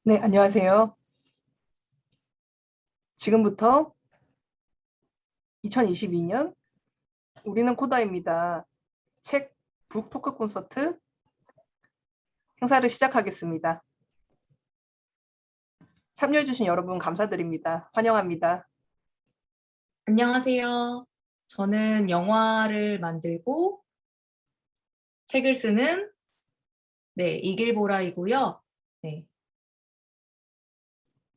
네, 안녕하세요. 지금부터 2022년 우리는 코다입니다. 책 북 토크 콘서트 행사를 시작하겠습니다. 참여해주신 여러분 감사드립니다. 환영합니다. 안녕하세요. 저는 영화를 만들고 책을 쓰는 이길보라이고요. 네.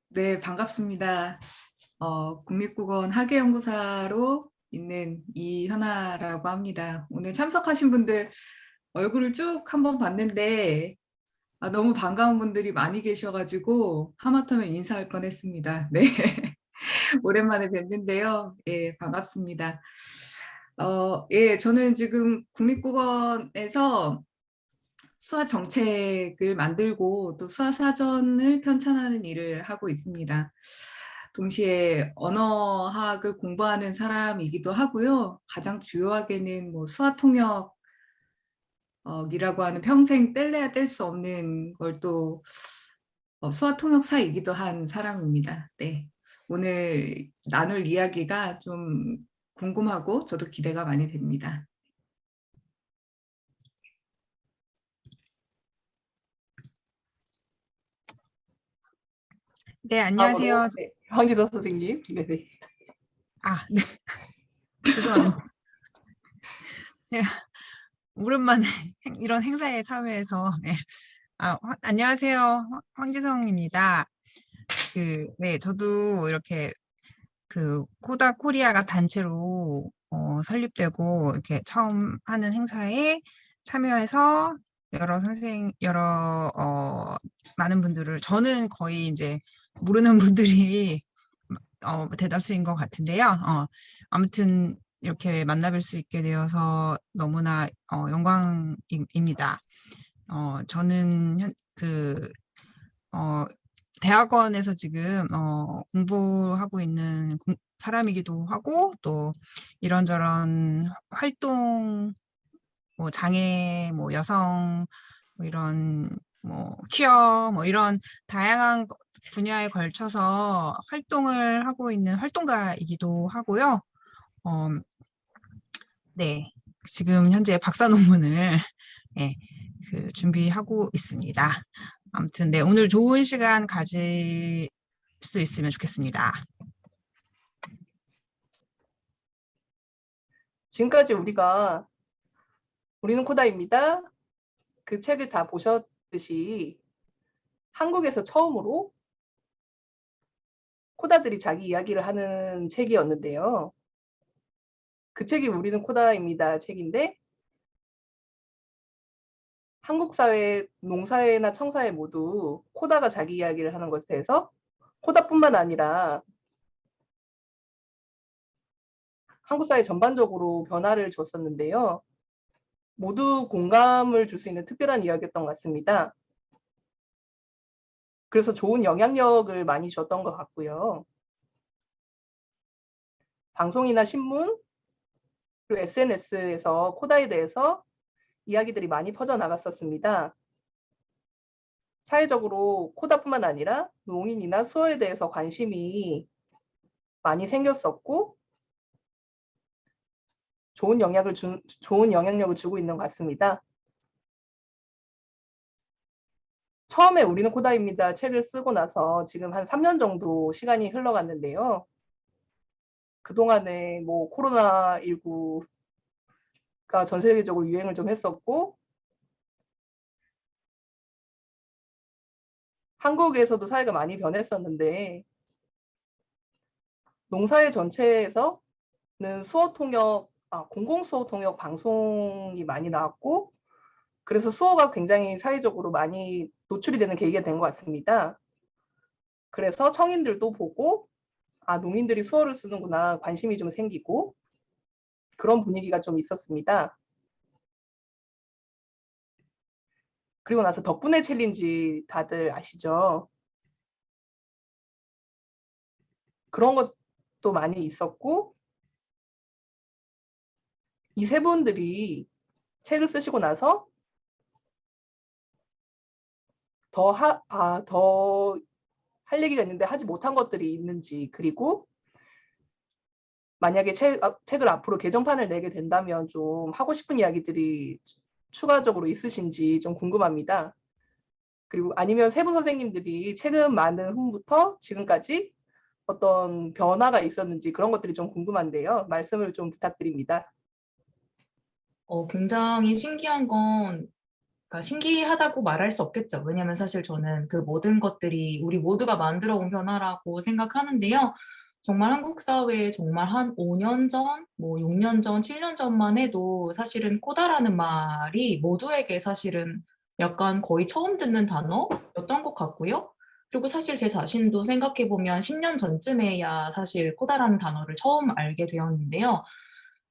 네, 반갑습니다. 국립국어원 학예연구사로 있는 이현아라고 합니다. 오늘 참석하신 분들 얼굴을 쭉 한번 봤는데 너무 반가운 분들이 많이 계셔가지고 하마터면 인사할 뻔했습니다. 네, 오랜만에 뵀는데요. 예, 반갑습니다. 예, 저는 지금 국립국어원에서 수화 정책을 만들고 또 수화 사전을 편찬하는 일을 하고 있습니다. 동시에 언어학을 공부하는 사람이기도 하고요. 가장 주요하게는 뭐 수화 통역이라고 하는 평생 뗄래야 뗄 수 없는 걸 또 수화 통역사이기도 한 사람입니다. 네, 오늘 나눌 이야기가 좀 궁금하고 저도 기대가 많이 됩니다. 네, 안녕하세요. 네, 황지도 선생님. 네네. 네. 죄송합니다. 제가 오랜만에 이런 행사에 참여해서, 네. 안녕하세요. 황지성입니다. 네, 저도 이렇게 코다 코리아가 단체로 설립되고 이렇게 처음 하는 행사에 참여해서 많은 분들을, 저는 거의 이제 모르는 분들이 대다수인 것 같은데요. 아무튼 이렇게 만나뵐 수 있게 되어서 너무나 영광입니다. 저는 대학원에서 지금 공부하고 있는 사람이기도 하고, 또 이런저런 활동, 뭐 장애, 뭐 여성, 뭐 이런 퀴어, 이런 다양한 분야에 걸쳐서 활동을 하고 있는 활동가이기도 하고요. 네, 지금 현재 박사 논문을 네, 준비하고 있습니다. 아무튼 네, 오늘 좋은 시간 가질 수 있으면 좋겠습니다. 지금까지 우리는 코다입니다. 그 책을 다 보셨듯이 한국에서 처음으로 코다들이 자기 이야기를 하는 책이었는데요. 그 책이 우리는 코다입니다 책인데, 한국 사회, 농사회나 청사회 모두 코다가 자기 이야기를 하는 것에 대해서 코다뿐만 아니라 한국 사회 전반적으로 변화를 줬었는데요. 모두 공감을 줄 수 있는 특별한 이야기였던 것 같습니다. 그래서 좋은 영향력을 많이 줬던 것 같고요. 방송이나 신문, 그리고 SNS에서 코다에 대해서 이야기들이 많이 퍼져나갔었습니다. 사회적으로 코다뿐만 아니라 농인이나 수어에 대해서 관심이 많이 생겼었고, 좋은 영향력을 주고 있는 것 같습니다. 처음에 우리는 코다입니다 책을 쓰고 나서 지금 한 3년 정도 시간이 흘러갔는데요. 그동안에 뭐 코로나19가 전 세계적으로 유행을 좀 했었고, 한국에서도 사회가 많이 변했었는데, 농사회 전체에서는 공공수어 통역 방송이 많이 나왔고, 그래서 수어가 굉장히 사회적으로 많이 노출이 되는 계기가 된 것 같습니다. 그래서 청인들도 보고, 농민들이 수어를 쓰는구나, 관심이 좀 생기고, 그런 분위기가 좀 있었습니다. 그리고 나서 덕분에 챌린지 다들 아시죠? 그런 것도 많이 있었고, 이 세 분들이 책을 쓰시고 나서 더 할 얘기가 있는데 하지 못한 것들이 있는지, 그리고 만약에 책을 앞으로 개정판을 내게 된다면 좀 하고 싶은 이야기들이 추가적으로 있으신지 좀 궁금합니다. 그리고 아니면 세 분 선생님들이 책은 많은 후부터 지금까지 어떤 변화가 있었는지 그런 것들이 좀 궁금한데요. 말씀을 좀 부탁드립니다. 굉장히 신기한 건, 그러니까 신기하다고 말할 수 없겠죠. 왜냐하면 사실 저는 그 모든 것들이 우리 모두가 만들어 온 변화라고 생각하는데요. 정말 한국 사회에 정말 한 5년 전, 뭐 6년 전, 7년 전만 해도 사실은 코다라는 말이 모두에게 사실은 약간 거의 처음 듣는 단어였던 것 같고요. 그리고 사실 제 자신도 생각해 보면 10년 전쯤에야 사실 코다라는 단어를 처음 알게 되었는데요.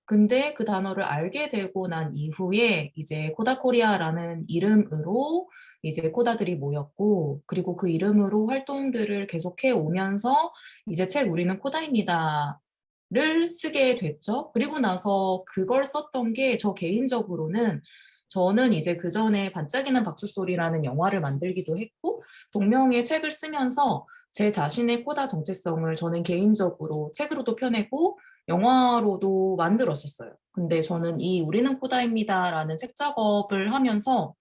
근데 그 단어를 알게 되고 난 이후에 이제 코다코리아라는 이름으로 이제 코다들이 모였고, 그리고 그 이름으로 활동들을 계속해 오면서 이제 책 우리는 코다입니다를 쓰게 됐죠. 그리고 나서 그걸 썼던 게 저 개인적으로는, 저는 이제 그 전에 반짝이는 박수소리라는 영화를 만들기도 했고, 동명의 책을 쓰면서 제 자신의 코다 정체성을 저는 개인적으로 책으로도 펴내고 영화로도 만들었었어요. 근데 저는 이 우리는 코다입니다라는 책 작업을 하면서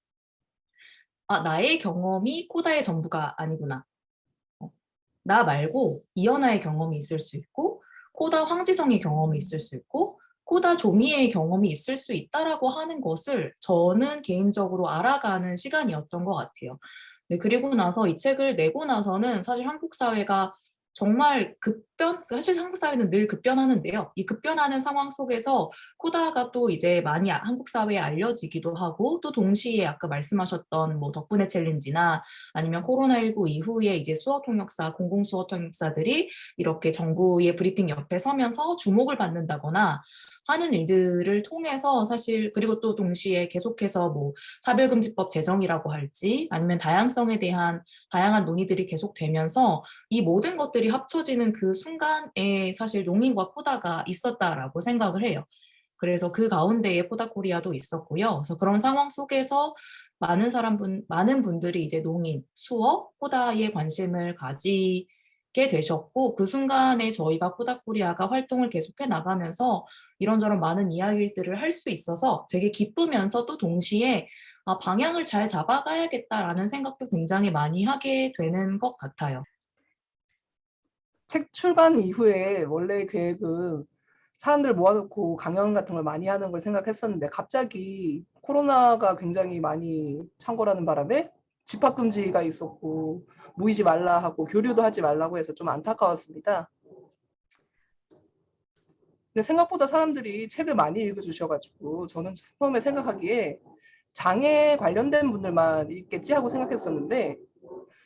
나의 경험이 코다의 전부가 아니구나. 나 말고 이연아의 경험이 있을 수 있고, 코다 황지성의 경험이 있을 수 있고, 코다 조미의 경험이 있을 수 있다라고 하는 것을 저는 개인적으로 알아가는 시간이었던 것 같아요. 네, 그리고 나서 이 책을 내고 나서는 사실 한국 사회가 정말 사실 한국 사회는 늘 급변하는데요. 이 급변하는 상황 속에서 코다가 또 이제 많이 한국 사회에 알려지기도 하고, 또 동시에 아까 말씀하셨던 뭐 덕분에 챌린지나 아니면 코로나19 이후에 이제 수어통역사, 공공수어통역사들이 이렇게 정부의 브리핑 옆에 서면서 주목을 받는다거나 하는 일들을 통해서 사실, 그리고 또 동시에 계속해서 뭐 차별금지법 제정이라고 할지 아니면 다양성에 대한 다양한 논의들이 계속되면서 이 모든 것들이 합쳐지는 그 순간에 사실 농인과 코다가 있었다라고 생각을 해요. 그래서 그 가운데에 코다 코리아도 있었고요. 그래서 그런 상황 속에서 많은 분들이 이제 농인, 수어, 코다에 관심을 가지게 되셨고, 그 순간에 저희가 코다 코리아가 활동을 계속해 나가면서 이런저런 많은 이야기들을 할 수 있어서 되게 기쁘면서 또 동시에 방향을 잘 잡아가야겠다라는 생각도 굉장히 많이 하게 되는 것 같아요. 책 출간 이후에 원래 계획은 사람들 모아놓고 강연 같은 걸 많이 하는 걸 생각했었는데 갑자기 코로나가 굉장히 많이 창궐하는 바람에 집합금지가 있었고 모이지 말라 하고 교류도 하지 말라고 해서 좀 안타까웠습니다. 근데 생각보다 사람들이 책을 많이 읽어주셔가지고 저는 처음에 생각하기에 장애 관련된 분들만 읽겠지 하고 생각했었는데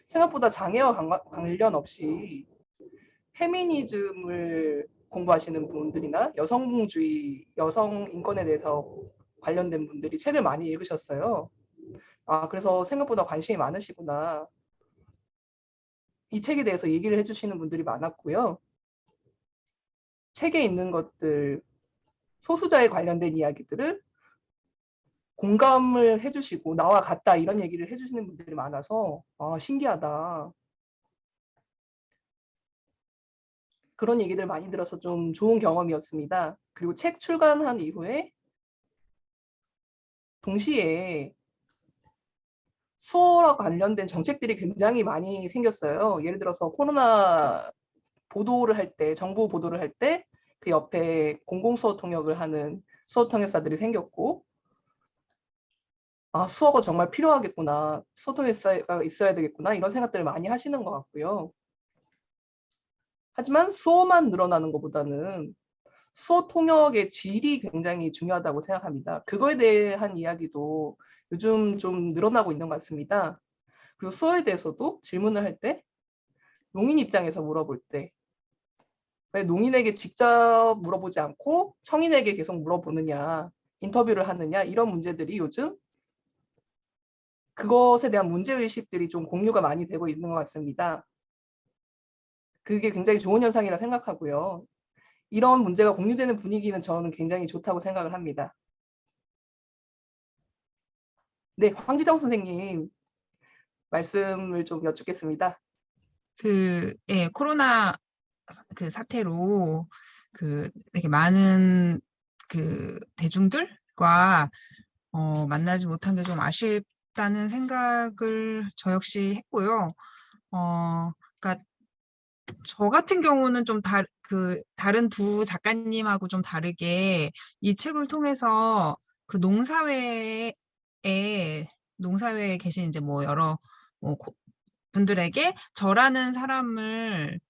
생각보다 장애와 관련 없이 페미니즘을 공부하시는 분들이나 여성주의, 여성 인권에 대해서 관련된 분들이 책을 많이 읽으셨어요. 그래서 생각보다 관심이 많으시구나. 이 책에 대해서 얘기를 해주시는 분들이 많았고요. 책에 있는 것들, 소수자에 관련된 이야기들을 공감을 해주시고 나와 같다 이런 얘기를 해주시는 분들이 많아서 신기하다. 그런 얘기들 많이 들어서 좀 좋은 경험이었습니다. 그리고 책 출간한 이후에 동시에 수어와 관련된 정책들이 굉장히 많이 생겼어요. 예를 들어서 코로나 보도를 할 때, 정부 보도를 할 때 그 옆에 공공수어 통역을 하는 수어 통역사들이 생겼고 수어가 정말 필요하겠구나. 수어 통역사가 있어야 되겠구나. 이런 생각들을 많이 하시는 것 같고요. 하지만 수어만 늘어나는 것보다는 수어 통역의 질이 굉장히 중요하다고 생각합니다. 그거에 대한 이야기도 요즘 좀 늘어나고 있는 것 같습니다. 그리고 수어에 대해서도 질문을 할 때 농인 입장에서 물어볼 때 왜 농인에게 직접 물어보지 않고 청인에게 계속 물어보느냐, 인터뷰를 하느냐 이런 문제들이 요즘 그것에 대한 문제의식들이 좀 공유가 많이 되고 있는 것 같습니다. 그게 굉장히 좋은 현상이라 생각하고요. 이런 문제가 공유되는 분위기는 저는 굉장히 좋다고 생각을 합니다. 네, 황지정 선생님. 말씀을 좀 여쭙겠습니다. 예, 코로나 그 사태로 되게 많은 대중들과 만나지 못한 게 좀 아쉽다는 생각을 저 역시 했고요. 그러니까 저 같은 경우는 좀 다른 두 작가님하고 좀 다르게 이 책을 통해서 그 농사회에 계신 이제 뭐 여러 분들에게 저라는 사람을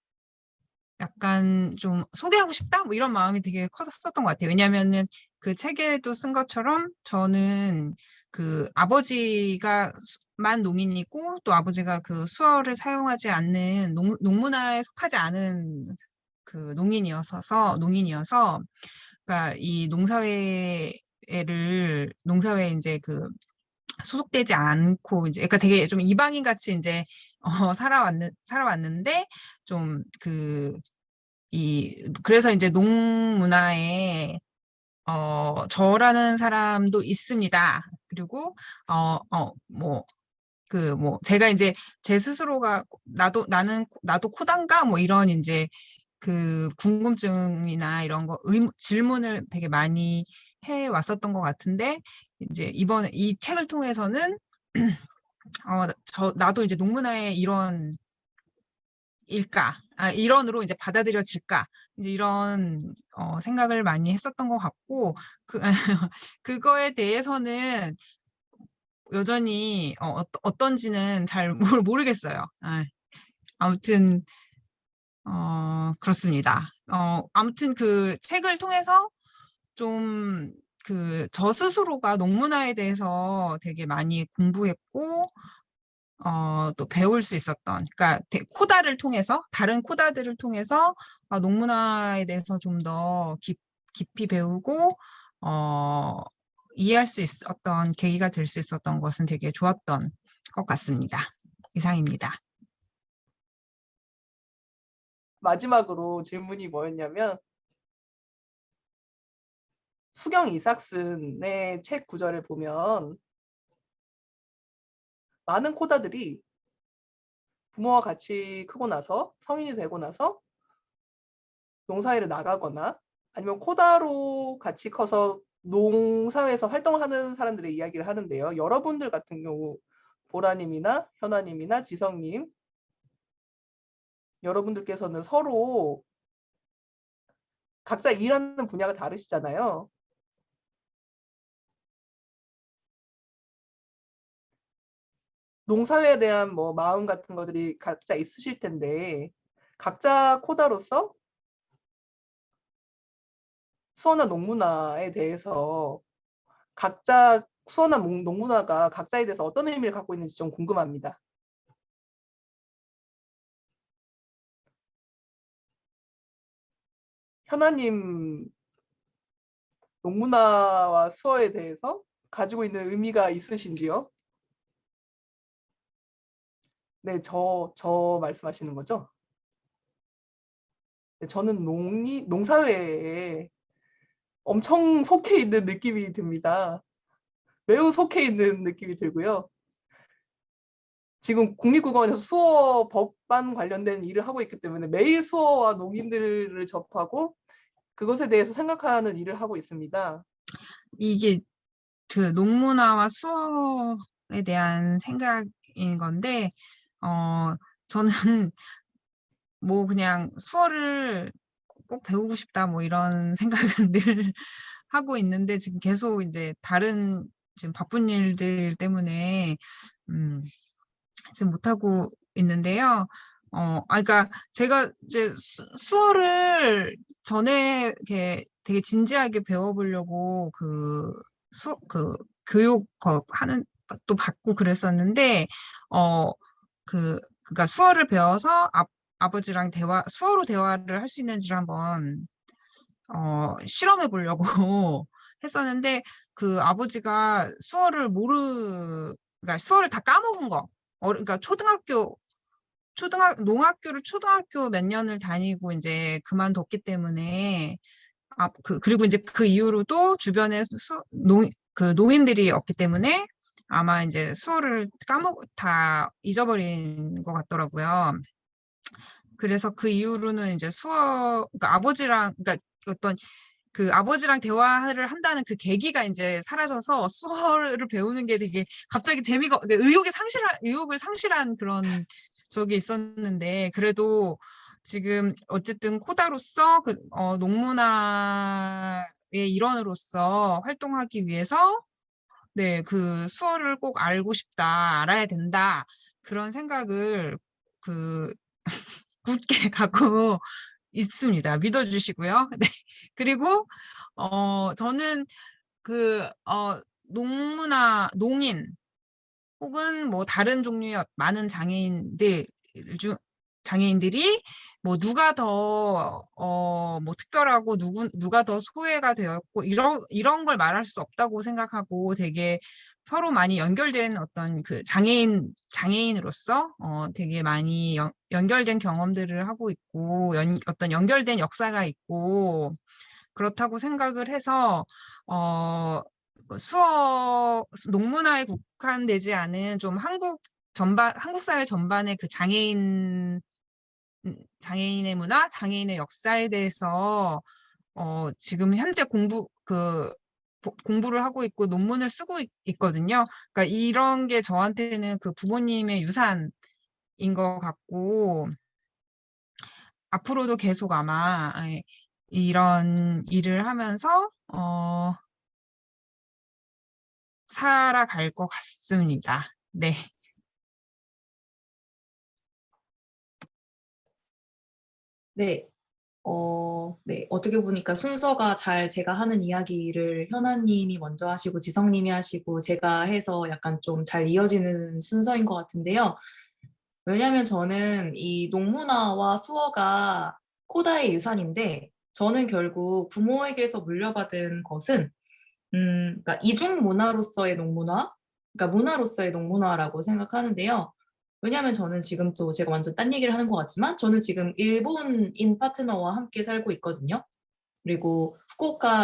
약간 좀 소개하고 싶다? 뭐 이런 마음이 되게 컸었던 것 같아요. 왜냐면은 그 책에도 쓴 것처럼 저는 그 아버지가 만 농인이고 또 아버지가 그 수어를 사용하지 않는 농문화에 속하지 않은 그 농인이어서 그러니까 이 농사회에 이제 소속되지 않고 이제 그러니까 되게 좀 이방인 같이 이제 살아왔는데 좀 그래서 이제 농문화에 저라는 사람도 있습니다. 그리고 제가 이제 제 스스로가 나도 코단가 뭐 이런 이제 그 궁금증이나 이런 질문을 되게 많이 해 왔었던 것 같은데 이제 이번에 이 책을 통해서는 나도 이제 농문화의 일원으로 이제 받아들여질까 이제 이런 생각을 많이 했었던 것 같고 그거에 대해서는 여전히 어떤지는 잘 모르겠어요. 아무튼 그렇습니다. 아무튼 그 책을 통해서 좀 저 스스로가 농문화에 대해서 되게 많이 공부했고 또 배울 수 있었던, 그러니까 다른 코다들을 통해서 농문화에 대해서 좀 더 깊이 배우고 이해할 수 있었던 계기가 될 수 있었던 것은 되게 좋았던 것 같습니다. 이상입니다. 마지막으로 질문이 뭐였냐면 수경 이삭슨의 책 구절을 보면 많은 코다들이 부모와 같이 크고 나서 성인이 되고 나서 농사일을 나가거나 아니면 코다로 같이 커서 농사에서 활동하는 사람들의 이야기를 하는데요. 여러분들 같은 경우 보라님이나 현아님이나 지성님 여러분들께서는 서로 각자 일하는 분야가 다르시잖아요. 농사에 대한 뭐 마음 같은 것들이 각자 있으실 텐데 각자 코다로서 수어나 농문화에 대해서 각자 수어나 농문화가 각자에 대해서 어떤 의미를 갖고 있는지 좀 궁금합니다. 현아님, 농문화와 수어에 대해서 가지고 있는 의미가 있으신지요? 네, 저 말씀하시는 거죠? 네, 저는 농사회에 엄청 속해 있는 느낌이 듭니다. 매우 속해 있는 느낌이 들고요. 지금 국립국어원에서 수어 법반 관련된 일을 하고 있기 때문에 매일 수어와 농인들을 접하고 그것에 대해서 생각하는 일을 하고 있습니다. 이게 그 농문화와 수어에 대한 생각인 건데 저는 뭐 그냥 수어를 꼭 배우고 싶다 뭐 이런 생각은 늘 하고 있는데 지금 계속 이제 다른 지금 바쁜 일들 때문에 지금 못하고 있는데요. 그러니까 제가 이제 수어를 전에 이렇게 되게 진지하게 배워보려고 교육 하는 또 받고 그랬었는데 그러니까 수어를 배워서 아버지랑 수어로 대화를 할 수 있는지를 한번 실험해 보려고 했었는데 그 아버지가 그러니까 수어를 다 까먹은 거. 그러니까 농학교를 초등학교 몇 년을 다니고 이제 그만뒀기 때문에 그리고 이제 그 이후로도 주변에 노인들이 없기 때문에 아마 이제 수어를 다 잊어버린 것 같더라고요. 그래서 그 이후로는 이제 그러니까 그러니까 어떤 그 아버지랑 대화를 한다는 그 계기가 이제 사라져서 수어를 배우는 게 되게 갑자기 그러니까 의욕을 상실한 그런 적이 있었는데, 그래도 지금 어쨌든 코다로서 농문화의 일원으로서 활동하기 위해서 네, 그 수어를 꼭 알고 싶다, 알아야 된다, 그런 생각을 그 굳게 갖고 있습니다. 믿어주시고요. 네. 그리고 저는 농인 혹은 뭐 다른 종류의 많은 장애인들이 뭐 누가 더 뭐 특별하고 누가 더 소외가 되었고 이런 걸 말할 수 없다고 생각하고, 되게 서로 많이 연결된 어떤 그 장애인으로서 되게 많이 연결된 경험들을 하고 있고, 어떤 연결된 역사가 있고, 그렇다고 생각을 해서 농문화에 국한되지 않은 좀 한국 사회 전반의 그 장애인의 문화, 장애인의 역사에 대해서 지금 현재 공부를 하고 있고 논문을 쓰고 있거든요. 그러니까 이런 게 저한테는 그 부모님의 유산인 것 같고, 앞으로도 계속 아마 이런 일을 하면서 살아갈 것 같습니다. 네. 네. 네. 어떻게 보니까 순서가 제가 하는 이야기를 현아님이 먼저 하시고 지성님이 하시고 제가 해서 약간 좀 잘 이어지는 순서인 것 같은데요. 왜냐하면 저는 이 농문화와 수어가 코다의 유산인데, 저는 결국 부모에게서 물려받은 것은 그러니까 이중 문화로서의 농문화, 그러니까 문화로서의 농문화라고 생각하는데요. 왜냐하면 저는 지금 또 제가 완전 딴 얘기를 하는 것 같지만 저는 지금 일본인 파트너와 함께 살고 있거든요. 그리고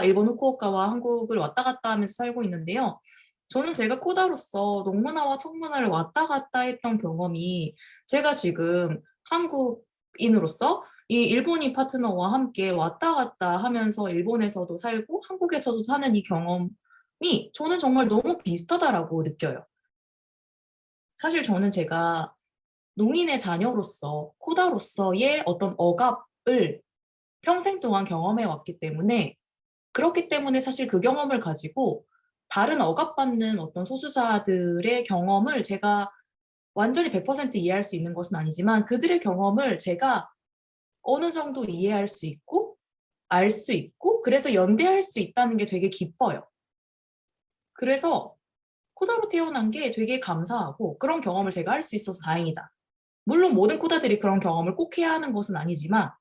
일본 후쿠오카와 한국을 왔다 갔다 하면서 살고 있는데요. 저는 제가 코다로서 농문화와 청문화를 왔다 갔다 했던 경험이, 제가 지금 한국인으로서 이 일본인 파트너와 함께 왔다 갔다 하면서 일본에서도 살고 한국에서도 사는 이 경험이 저는 정말 너무 비슷하다라고 느껴요. 사실 저는 제가 농인의 자녀로서 코다로서의 어떤 억압을 평생 동안 경험해 왔기 때문에, 그렇기 때문에 사실 그 경험을 가지고 다른 억압받는 어떤 소수자들의 경험을 제가 완전히 100% 이해할 수 있는 것은 아니지만, 그들의 경험을 제가 어느 정도 이해할 수 있고 알 수 있고 그래서 연대할 수 있다는 게 되게 기뻐요. 그래서 코다로 태어난 게 되게 감사하고, 그런 경험을 제가 할 수 있어서 다행이다. 물론 모든 코다들이 그런 경험을 꼭 해야 하는 것은 아니지만,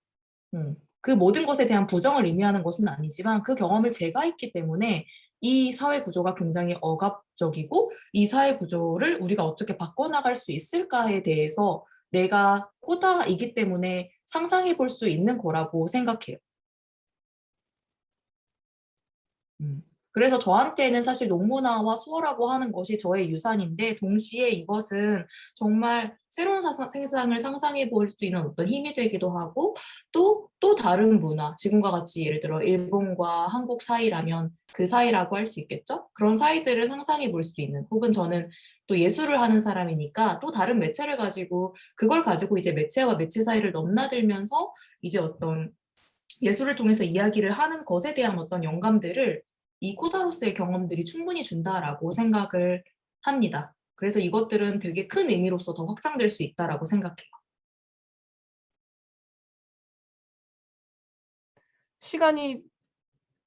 그 모든 것에 대한 부정을 의미하는 것은 아니지만, 그 경험을 제가 했기 때문에 이 사회 구조가 굉장히 억압적이고 이 사회 구조를 우리가 어떻게 바꿔나갈 수 있을까에 대해서 내가 코다이기 때문에 상상해 볼 수 있는 거라고 생각해요. 그래서 저한테는 사실 농문화와 수어라고 하는 것이 저의 유산인데, 동시에 이것은 정말 새로운 세상을 상상해 볼 수 있는 어떤 힘이 되기도 하고, 또 다른 문화, 지금과 같이 예를 들어 일본과 한국 사이라면 그 사이라고 할 수 있겠죠? 그런 사이들을 상상해 볼 수 있는, 혹은 저는 또 예술을 하는 사람이니까 또 다른 매체를 가지고 그걸 가지고 이제 매체와 매체 사이를 넘나들면서 이제 어떤 예술을 통해서 이야기를 하는 것에 대한 어떤 영감들을 이 코다로스의 경험들이 충분히 준다라고 생각을 합니다. 그래서 이것들은 되게 큰 의미로서 더 확장될 수 있다라고 생각해요. 시간이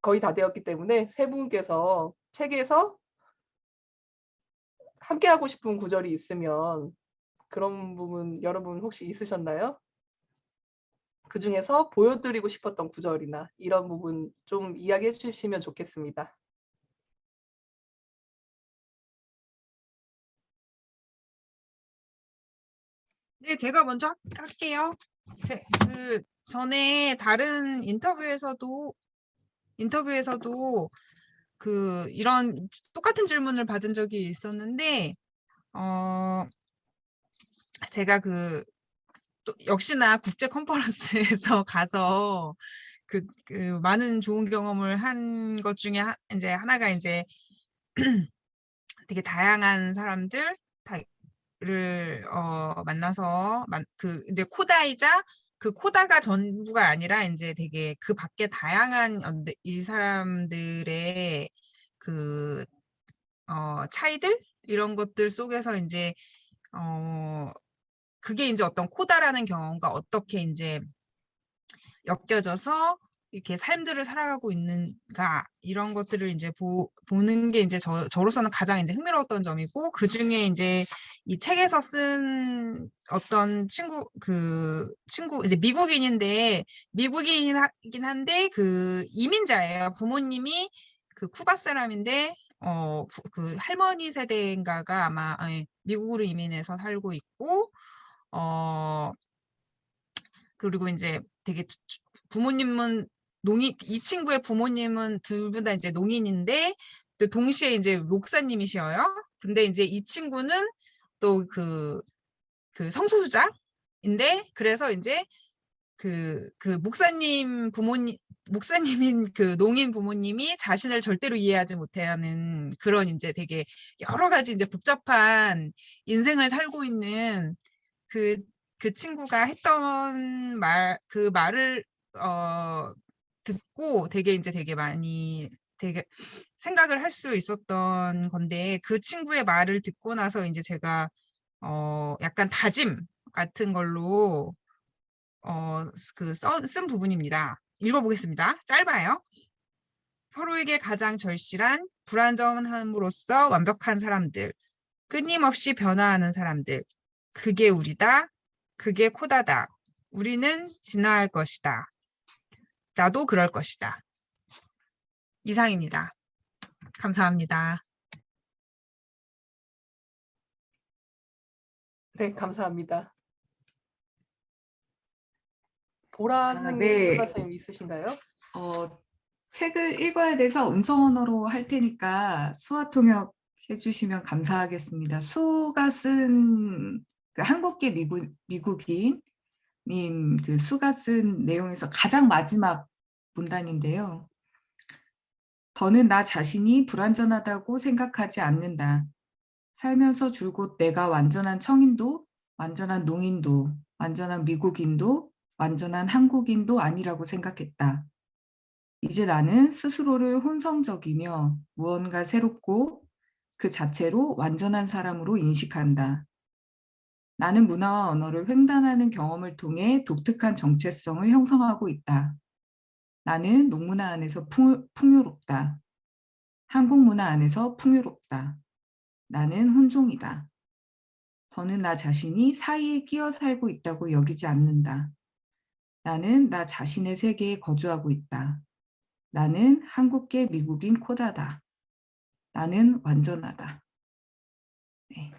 거의 다 되었기 때문에 세 분께서 책에서 함께 하고 싶은 구절이 있으면 그런 부분 여러분 혹시 있으셨나요? 그 중에서 보여드리고 싶었던 구절이나 이런 부분 좀 이야기해 주시면 좋겠습니다. 네, 제가 먼저 할게요. 그 전에 다른 인터뷰에서도 이런 똑같은 질문을 받은 적이 있었는데, 제가 또 역시나 국제 컨퍼런스에서 가서 많은 좋은 경험을 한 것 중에 이제 하나가 이제 되게 다양한 사람들을 만나서 이제 코다이자 그 코다가 전부가 아니라 이제 되게 그 밖에 다양한 이 사람들의 차이들 이런 것들 속에서 이제 그게 이제 어떤 코다라는 경험과 어떻게 이제 엮여져서 이렇게 삶들을 살아가고 있는가 이런 것들을 이제 보는 게 이제 저로서는 가장 이제 흥미로웠던 점이고, 그 중에 이제 이 책에서 쓴 어떤 친구 이제 미국인이긴 한데 그 이민자예요. 부모님이 쿠바 사람인데 그 할머니 세대인가가 아마 미국으로 이민해서 살고 있고, 그리고 이제 되게 부모님은 이 친구의 부모님은 둘 다 이제 농인인데 또 동시에 이제 목사님이셔요. 근데 이제 이 친구는 또 그 성소수자인데, 그래서 이제 그 목사님인 그 농인 부모님이 자신을 절대로 이해하지 못하는 그런 이제 되게 여러 가지 이제 복잡한 인생을 살고 있는 그 친구가 했던 그 말을 듣고 되게 많이 되게 생각을 할 수 있었던 건데, 그 친구의 말을 듣고 나서 이제 제가 약간 다짐 같은 걸로 쓴 부분입니다. 읽어보겠습니다. 짧아요. 서로에게 가장 절실한 불완전함으로써 완벽한 사람들, 끊임없이 변화하는 사람들, 그게 우리다. 그게 코다다. 우리는 진화할 것이다. 나도 그럴 것이다. 이상입니다. 감사합니다. 네, 감사합니다. 보라 선생님, 네. 말씀 있으신가요? 책을 읽어야 돼서 음성 언어로 할 테니까 수화 통역 해주시면 감사하겠습니다. 수가 쓴 그 한국계 미국인님 그 수가 쓴 내용에서 가장 마지막 문단인데요. 더는 나 자신이 불완전하다고 생각하지 않는다. 살면서 줄곧 내가 완전한 청인도, 완전한 농인도, 완전한 미국인도, 완전한 한국인도 아니라고 생각했다. 이제 나는 스스로를 혼성적이며 무언가 새롭고 그 자체로 완전한 사람으로 인식한다. 나는 문화와 언어를 횡단하는 경험을 통해 독특한 정체성을 형성하고 있다. 나는 농문화 안에서 풍요롭다. 한국 문화 안에서 풍요롭다. 나는 혼종이다. 더는 나 자신이 사이에 끼어 살고 있다고 여기지 않는다. 나는 나 자신의 세계에 거주하고 있다. 나는 한국계 미국인 코다다. 나는 완전하다. 네.